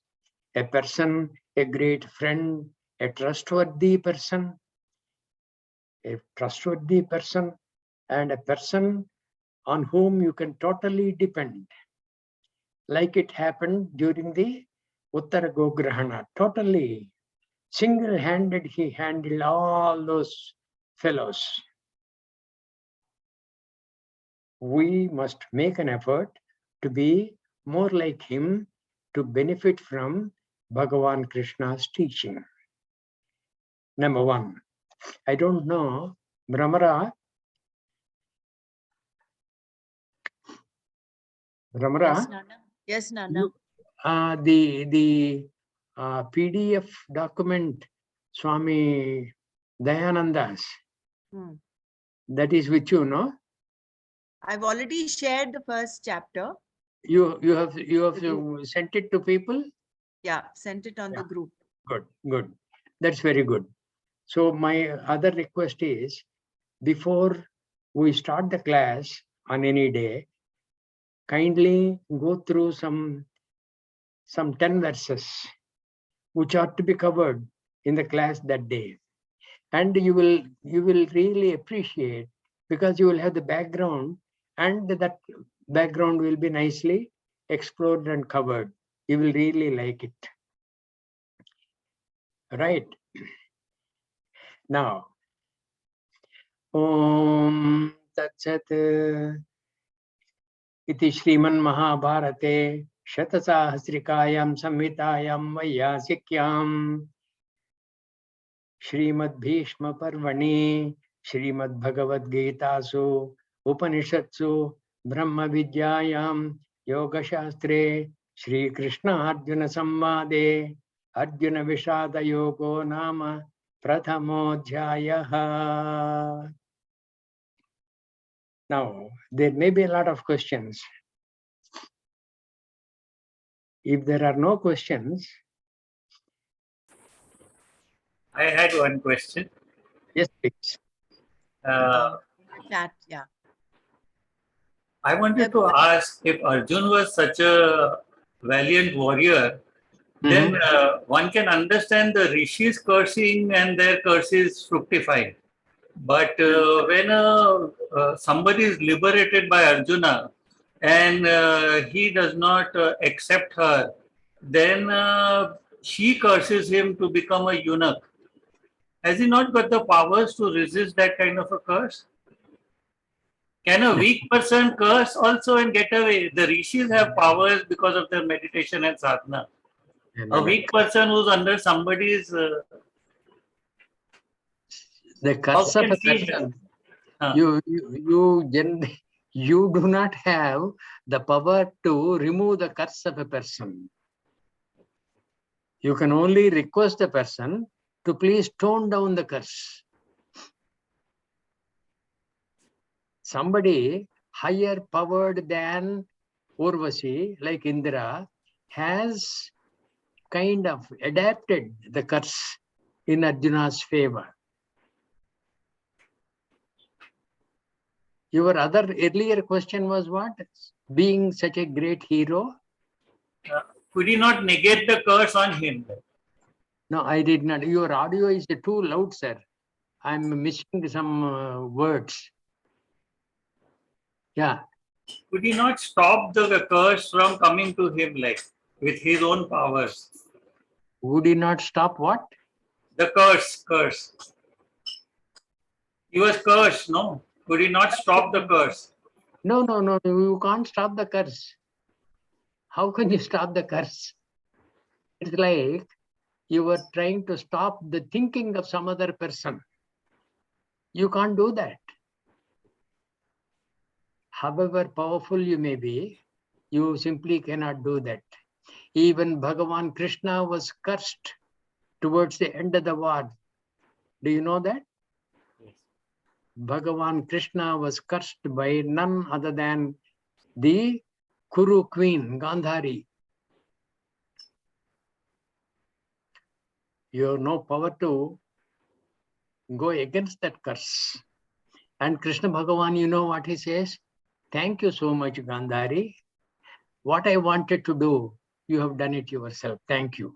A person, a great friend, a trustworthy person, and a person on whom you can totally depend. Like it happened during the Uttara Gograhana. Totally, single-handed, he handled all those fellows. We must make an effort to be more like him, to benefit from Bhagavan Krishna's teaching. Number one, I don't know, Brahmara. Yes, Nana. The PDF document, Swami Dayananda's, that is with you, no? I've already shared the first chapter. You have sent it to people? Yeah, sent it on the group. Good. That's very good. So my other request is, before we start the class on any day, kindly go through some 10 verses which are to be covered in the class that day. And you will really appreciate, because you will have the background, and that background will be nicely explored and covered. You will really like it. Right. Now, Om Tat Sat Iti Shriman Mahabharate Shatasahasrikayam Samhitayam Vayasikhyam Srimad Bhishma Parvani Srimad Bhagavad Gita Su Upanishatsu Brahma Vidyayam Yoga Shastre Shri Krishna Arjuna Samvade Arjuna Vishada Yogo Nama Prathamodhyayaha. Now, there may be a lot of questions. If there are no questions. I had one question. Yes, please. Chat, yeah. I wanted to ask, if Arjun was such a valiant warrior, then one can understand the rishis cursing and their curses fructifying. But when somebody is liberated by Arjuna and he does not accept her, then she curses him to become a eunuch. Has he not got the powers to resist that kind of a curse? Can a weak person curse also and get away? The rishis have powers because of their meditation and sadhana. A weak person who's under somebody's the curse of a person, you do not have the power to remove the curse of a person. You can only request the person to please tone down the curse. Somebody higher powered than Urvasi, like Indra, has kind of adapted the curse in Arjuna's favor. Your other earlier question was what? Being such a great hero? Could he not negate the curse on him? No, I did not. Your audio is too loud, sir. I'm missing some words. Yeah. Could he not stop the curse from coming to him, like with his own powers? Would he not stop what? The curse. He was cursed, no? Could he not stop the curse? No. You can't stop the curse. How can you stop the curse? It's like you were trying to stop the thinking of some other person. You can't do that. However powerful you may be, you simply cannot do that. Even Bhagavan Krishna was cursed towards the end of the war. Do you know that? Yes. Bhagavan Krishna was cursed by none other than the Kuru queen, Gandhari. You have no power to go against that curse. And Krishna Bhagavan, you know what he says? Thank you so much, Gandhari. What I wanted to do, you have done it yourself. Thank you.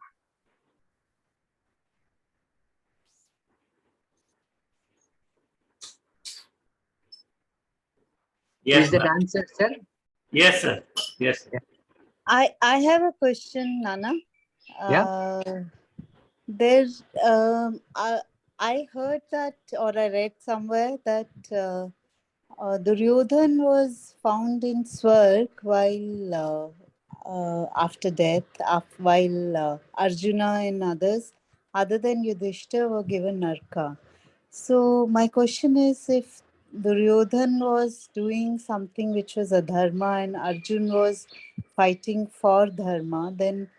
Yes, Is that sir. answer, sir? Yes, sir. Yes, sir. I have a question, Nana. Yeah. There's I heard that, or I read somewhere that Duryodhan was found in Swarg while after death, while Arjuna and others, other than Yudhishthira, were given Narka. So my question is, if Duryodhan was doing something which was adharma and Arjun was fighting for dharma, then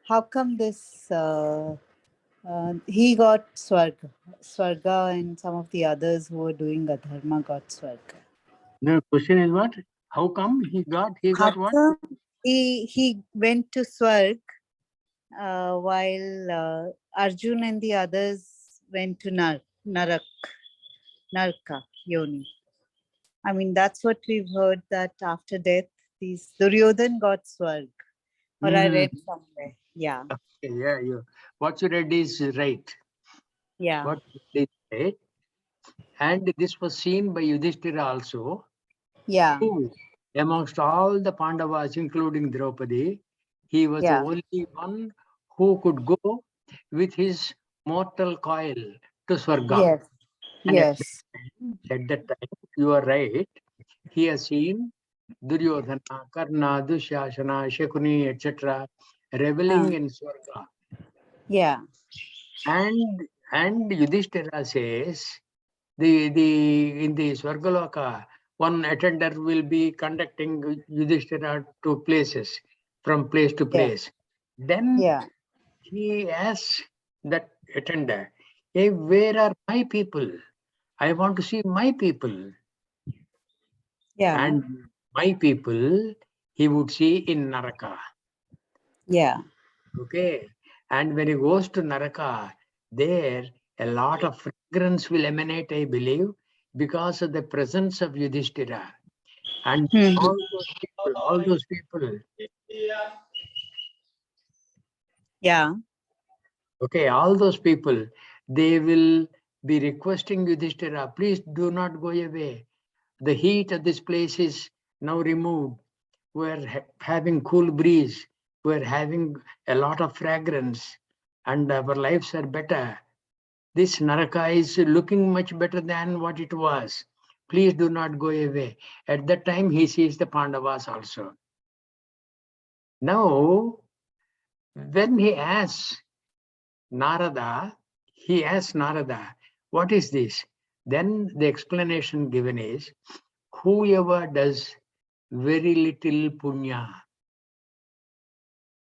how come this he got Swarga and some of the others who were doing adharma got Swarga? The question is what? How come he got How what? come he went to Swarg while Arjun and the others went to Naraka Yoni? I mean, that's what we've heard, that after death, these Duryodhan got Swarg. Or I read somewhere. Yeah. Yeah, what you read is right. Yeah. What you read is right. And this was seen by Yudhishthira also. Yeah. Who, amongst all the Pandavas, including Draupadi, he was the only one who could go with his mortal coil to Swarga. Yes. And Yes. at that time, you are right, he has seen Duryodhana, Karna, Dushasana, Shakuni, etc. reveling in Swarga. Yeah. And Yudhishthira says, in the Swargaloka, one attender will be conducting Yudhishthira to places, from place to place. Then he asks that attender, hey, where are my people? I want to see my people. Yeah. And my people, he would see in Naraka. Yeah. Okay. And when he goes to Naraka, there a lot of fragrance will emanate, I believe, because of the presence of Yudhishthira. And all those people. Yeah. Okay, all those people, they will be requesting Yudhishthira, please do not go away. The heat of this place is now removed. We're having cool breeze. We're having a lot of fragrance and our lives are better. This Naraka is looking much better than what it was. Please do not go away. At that time, he sees the Pandavas also. Now, when he asks Narada, what is this? Then the explanation given is, whoever does very little punya,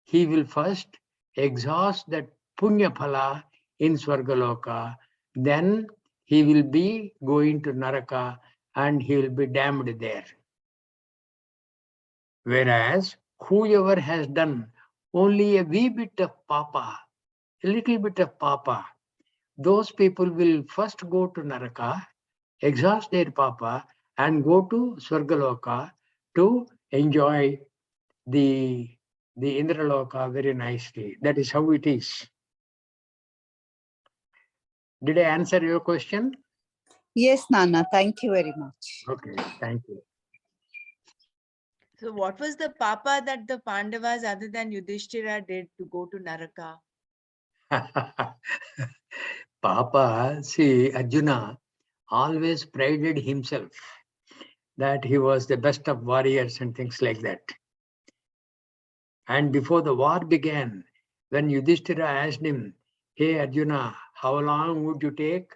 he will first exhaust that punya phala in Swargaloka, then he will be going to Naraka and he will be damned there. Whereas whoever has done only a wee bit of papa, a little bit of papa, those people will first go to Naraka, exhaust their papa, and go to Swargaloka to enjoy the Indraloka very nicely. That is how it is. Did I answer your question? Yes, Nana. Thank you very much. Okay, thank you. So what was the papa that the Pandavas other than Yudhishthira did to go to Naraka? Papa, see, Arjuna always prided himself that he was the best of warriors and things like that. And before the war began, when Yudhishthira asked him, "Hey Arjuna, how long would you take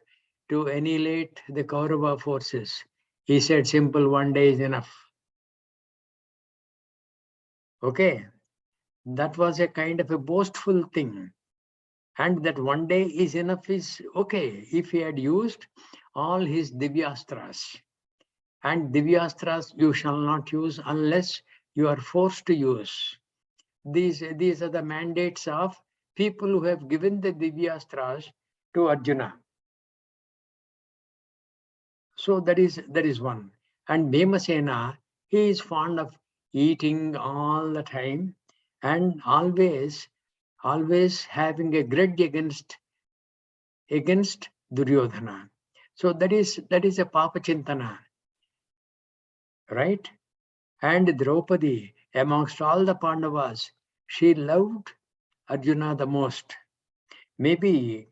to annihilate the Kaurava forces?" He said, "Simple, 1 day is enough." Okay, that was a kind of a boastful thing. And that 1 day is enough is okay if he had used all his Divyastras. And Divyastras you shall not use unless you are forced to use. These are the mandates of people who have given the Divyastras to Arjuna. So that is one. And Bhimasena, he is fond of eating all the time and always having a grudge against Duryodhana. So that is a Papa Chintana, right? And Draupadi, amongst all the Pandavas, she loved Arjuna the most. Maybe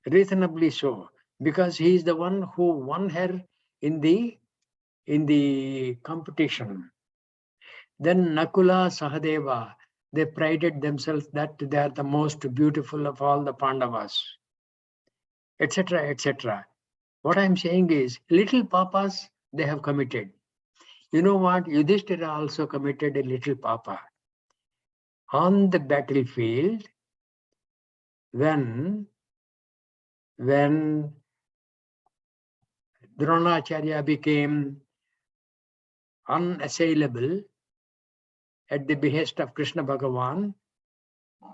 reasonably so, because he is the one who won her in the competition. Then Nakula, Sahadeva, they prided themselves that they are the most beautiful of all the Pandavas, etc., etc. What I'm saying is, little papas they have committed. You know what? Yudhishthira also committed a little papa. On the battlefield, when Dronacharya became unassailable at the behest of Krishna Bhagavan,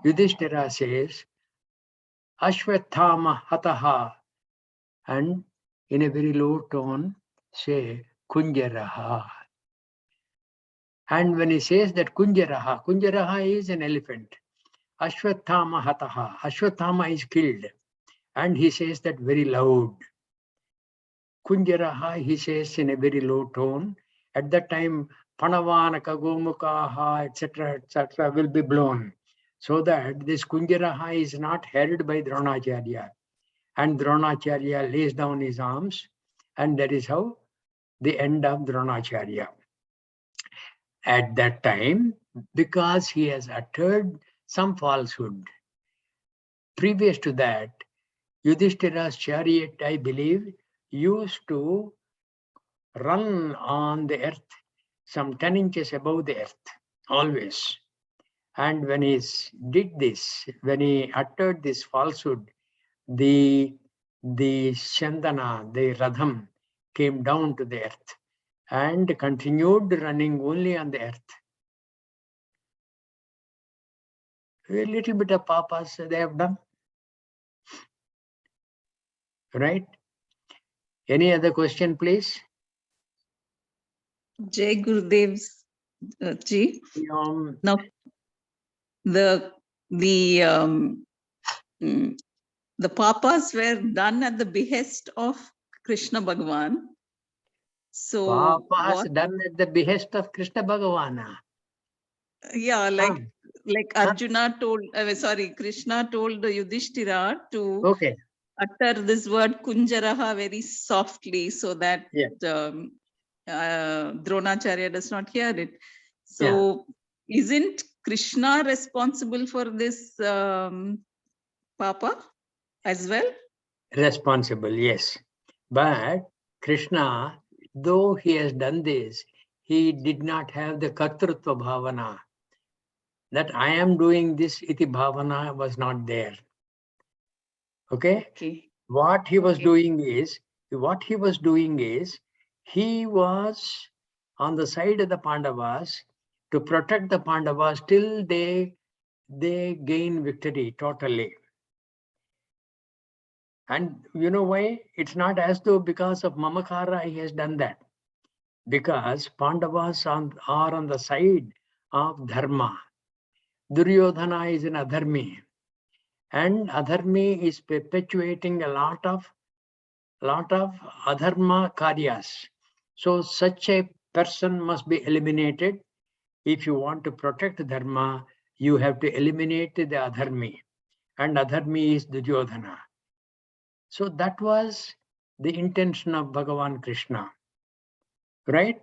Yudhishthira says, Ashwathama hataha, and in a very low tone say, Kunjaraha. And when he says that Kunjaraha is an elephant. Ashwathama hataha, Ashwathama is killed. And he says that very loud. Kunjaraha, he says in a very low tone. At that time, Panavanaka, Gomukaha, etc., will be blown. So that this Kunjaraha is not heard by Dronacharya. And Dronacharya lays down his arms, and that is how the end of Dronacharya. At that time, because he has uttered some falsehood. Previous to that, Yudhishthira's chariot, I believe, used to run on the earth some 10 inches above the earth, always. And when he did this, when he uttered this falsehood, the Chandana, the Radham, came down to the earth and continued running only on the earth. A little bit of papas they have done. Right? Any other question, please? Jai Gurudev's ji. Now, the papas were done at the behest of Krishna Bhagavan. So papas done at the behest of Krishna Bhagavana. Yeah, like Arjuna told, Krishna told Yudhishthira to utter this word Kunjaraha very softly so that Dronacharya does not hear it. So isn't Krishna responsible for this papa as well? Responsible, yes. But Krishna, though he has done this, he did not have the Kartrutva Bhavana. That I am doing this iti bhavana was not there. Okay? What he was doing is, he was on the side of the Pandavas to protect the Pandavas till they gain victory totally. And you know why? It's not as though because of Mamakara he has done that. Because Pandavas are on the side of Dharma. Duryodhana is an adharmi. And adharmi is perpetuating a lot of adharma karyas. So such a person must be eliminated. If you want to protect dharma, you have to eliminate the adharmi. And adharmi is Duryodhana. So that was the intention of Bhagavan Krishna. Right?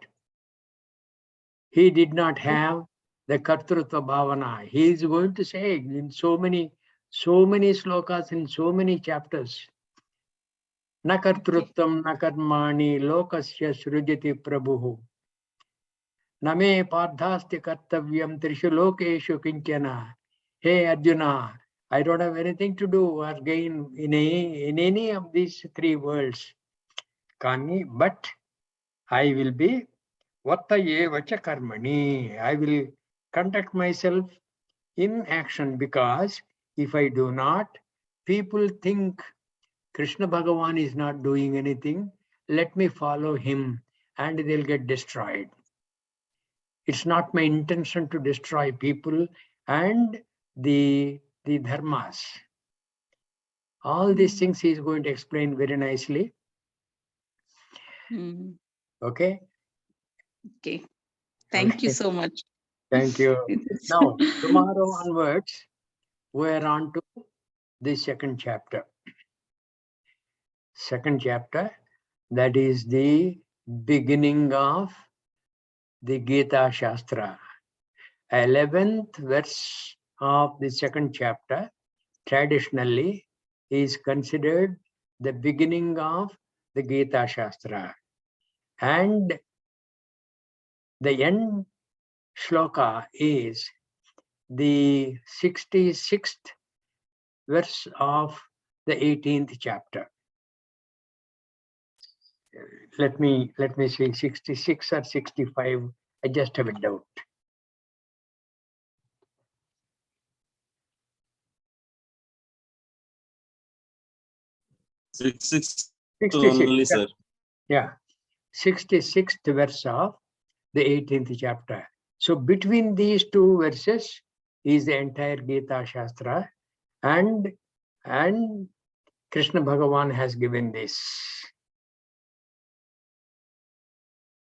He did not have the Kartrutva Bhavana. He is going to say in so many slokas, in so many chapters, Na kartrutvam na karmani lokasya srujati prabhuhu. Name pardhasti kartavyam trishu lokeshu kinchana. Hey Arjuna, I don't have anything to do or gain in any of these three worlds. Kani, but I will be Vattaye vacha karmani. I will conduct myself in action, because if I do not, people think Krishna Bhagavan is not doing anything. Let me follow him and they'll get destroyed. It's not my intention to destroy people and the dharmas. All these things he is going to explain very nicely. Okay. Okay. Thank you so much. Thank you. Now, tomorrow onwards, we're on to the second chapter. Second chapter, that is the beginning of the Gita Shastra. 11th verse of the second chapter traditionally is considered the beginning of the Gita Shastra. And the end shloka is the 66th verse of the 18th chapter. Let me see, 66 or 65. I just have a doubt. 66 66, only, sir. Yeah, 66th verse of the 18th chapter. So between these two verses is the entire Gita Shastra, and Krishna Bhagavan has given this.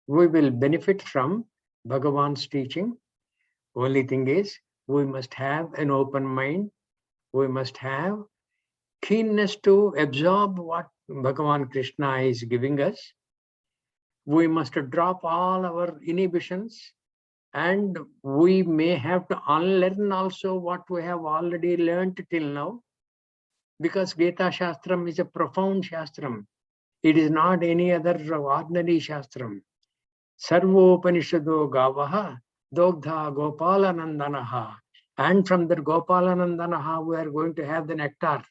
We will benefit from Bhagavan's teaching. Only thing is, we must have an open mind. We must have keenness to absorb what Bhagavan Krishna is giving us. We must drop all our inhibitions, and we may have to unlearn also what we have already learned till now, because Gita Shastram is a profound Shastram. It is not any other ordinary Shastram. Sarvopanishado Gavaha Dogdha Gopalanandanaha. And from the Gopalanandanaha, we are going to have the nectar.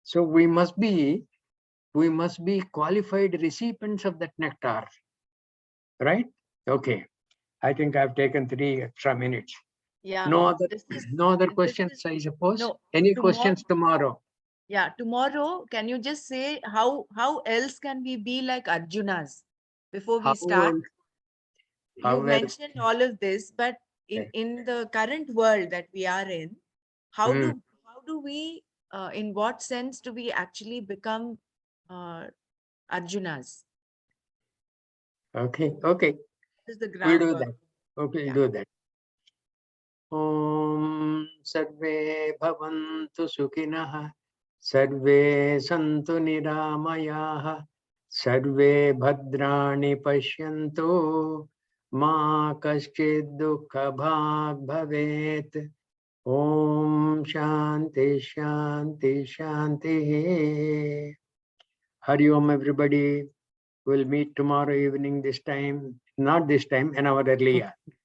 So we must be qualified recipients of that nectar. Right? Okay. I think I've taken 3 extra minutes. Yeah. No other questions, I suppose. No, Any questions tomorrow? Yeah, tomorrow, can you just say how else can we be like Arjunas before we start? You mentioned all of this, but in the current world that we are in, how do we, in what sense do we actually become Arjunas? Okay. This is the We'll do groundwork. that. Okay, we'll do that. Om Sarve Bhavantu Sukhinah, Sarve Santu Niramayah, Sarve Bhadrani Pashyantu, Ma Kaschid Dukkha Bhag Bhavet. Om Shanti Shanti Shanti. Hari Om, everybody. We'll meet tomorrow evening this time. Not this time, an hour earlier.